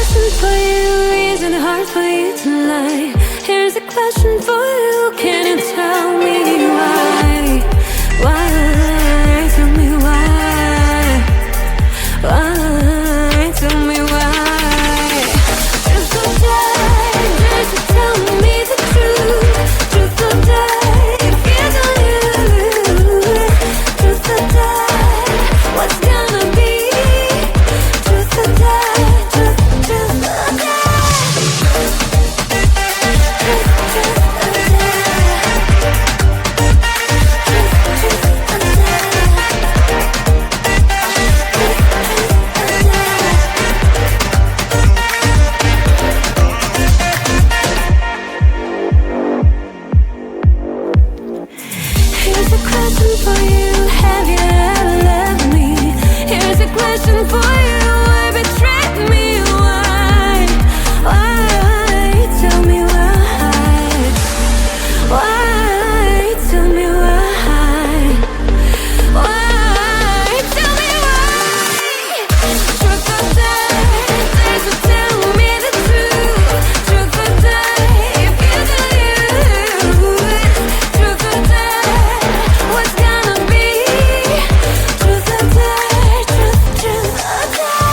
question for you, reason hard for you to lie. Here's a question for you, can you tell me why? Why? Tell me why? Why? Tell me why? Truth or dare, dare to tell me the truth. Truth or dare, if you don't you. Truth or dare, what's gonna be? Truth or dare, truth or dare. Here's a question for you, have you ever loved me? Here's a question for you, why betrayed me? Why? Why? Tell me why? Why? Tell me why? Why? Tell me why? Truth or dare, dare to tell me the truth. Truth or dare, if you don't you. Truth or dare, what's gonna be? Truth or dare, truth or dare. Truth or dare.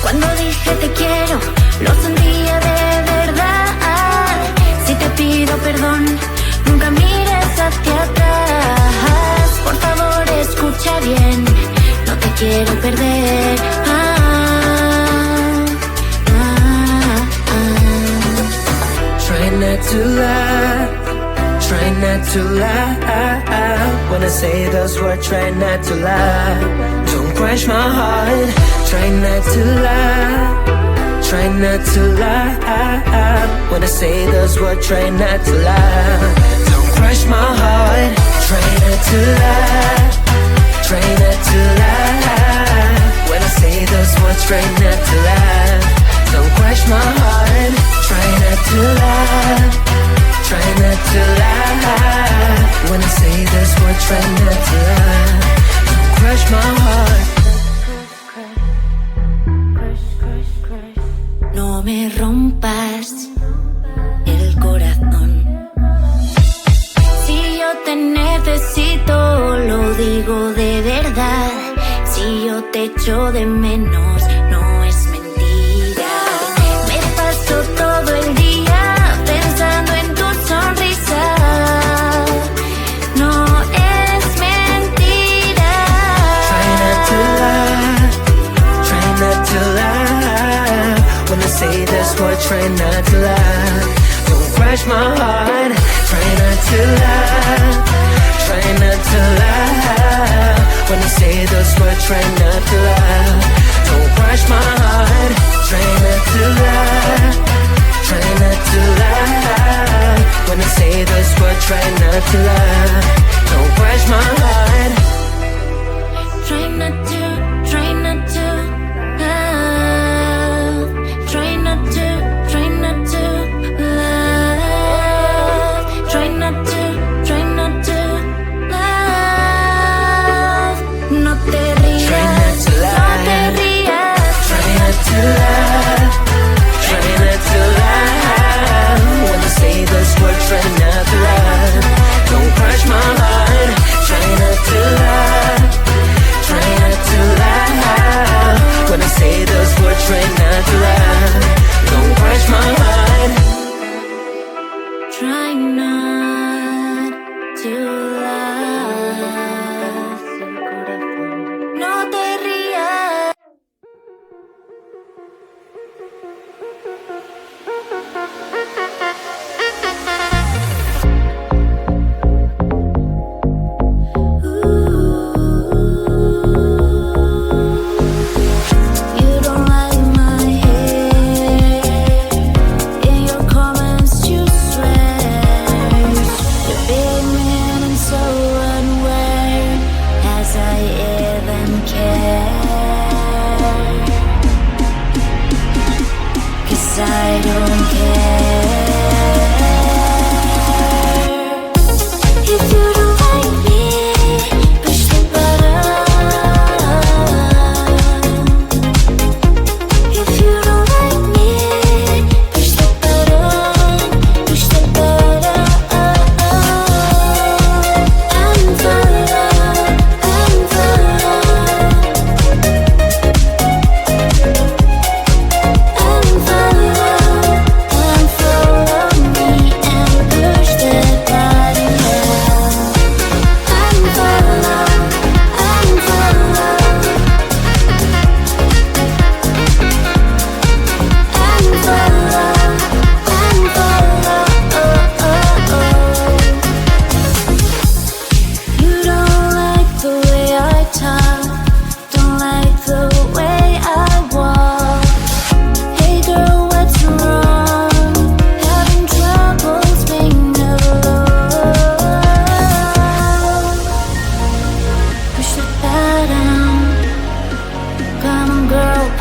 Cuando dije te quiero, lo sentía de verdad. Si te pido perdón, nunca mires hacia atrás. Por favor, escucha bien, no te quiero perder. Try not to lie, try not to lie. When I say those words, try not to lie. Don't crush my heart. Try not to lie, try not to lie. When I say those words, try not to lie. Don't crush my heart. Try not to lie, try not to lie. When I say those words, try not to lie. Don't crush my heart. Try not to lie, try not to lie. When I say those words, try not to lie. Don't crush my heart. No me rompas el corazón. Si yo te necesito, lo digo de verdad. Si yo te echo de menos, no es mentira. Me paso todo el día pensando en tu sonrisa. No es mentira. Try not to lie, try not to lie. When I say this word, try not to lie. Don't crush my heart. Try not to lie, try not to lie. When I say those words, try not to lie. Don't crush my heart. Try not to lie, try not to lie. When I say those words, try not to lie. Don't crush my heart. Try not to, try not to love. Try not to, try not to love. Try not to, try not to love. No te rías, Try not to lie, no te rías. try not to lie, try not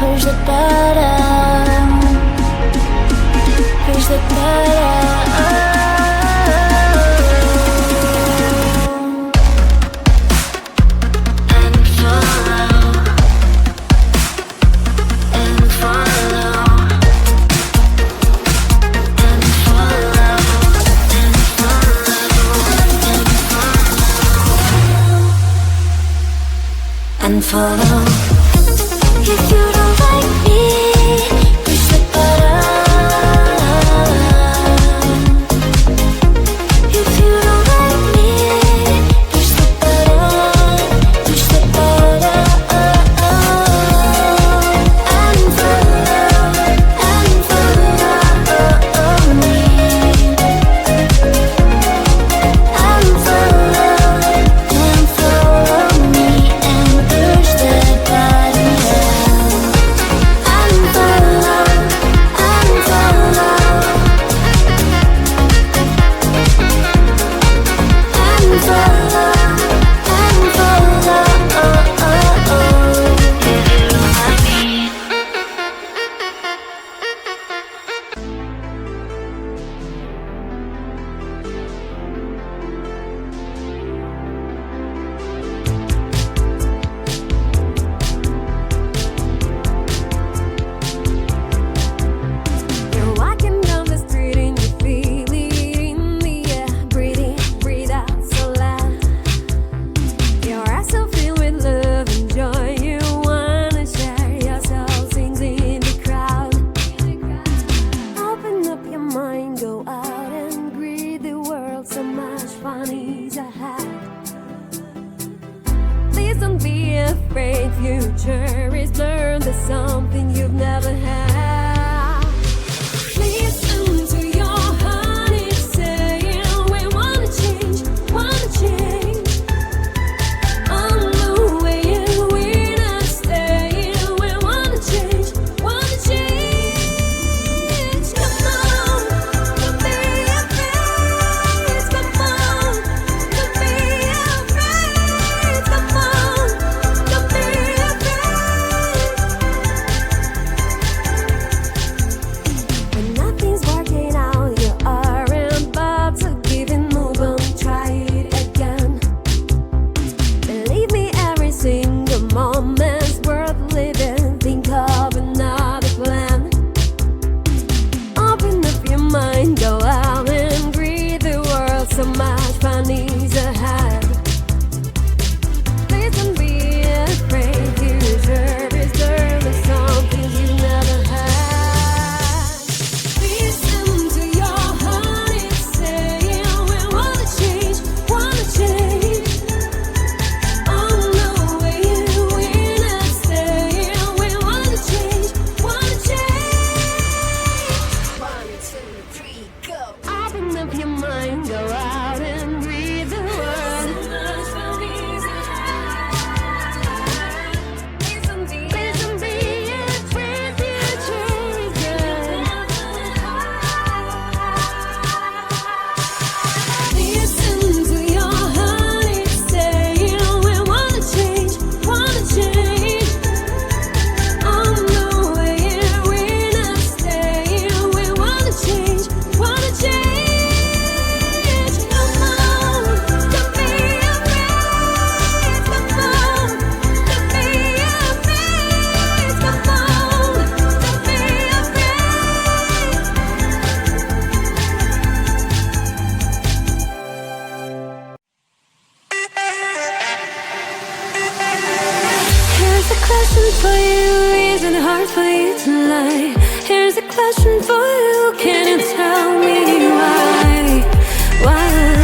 push the button, push the button. And follow. If you don't like me, push the button. If you don't like me, push the button, push the button. And follow me. And follow me. Push the button. future is learn there's something you've never had. Listen to your heart, it's saying we wanna change, wanna change. On the way we're not staying, we wanna change, wanna change. Come on, don't be afraid. Come on, don't be afraid. Come on, don't be afraid. When nothing's working out, you aren't about to give and move on. Try it again. Believe me, every single moment's worth living. Think of another plan. Open up your mind, go out and breathe the world. So much fun is ahead. Please don't be afraid. You deserve it. There's something you never had. Listen to your heart, it's saying we wanna change, wanna change. On the way we're not staying, we wanna change, wanna change. 1, 2, 3, go. Open up your mind, go out and breathe the world. Please don't be afraid, future is good. Listen to your heart, it's saying we wanna change, wanna change. On the way we're not staying, we wanna change, wanna change. Come on, don't be afraid. Come on, don't be afraid. Come on, don't be Here's a question for you, is it hard for you to lie? Here's a question for you, can you tell me why? Why?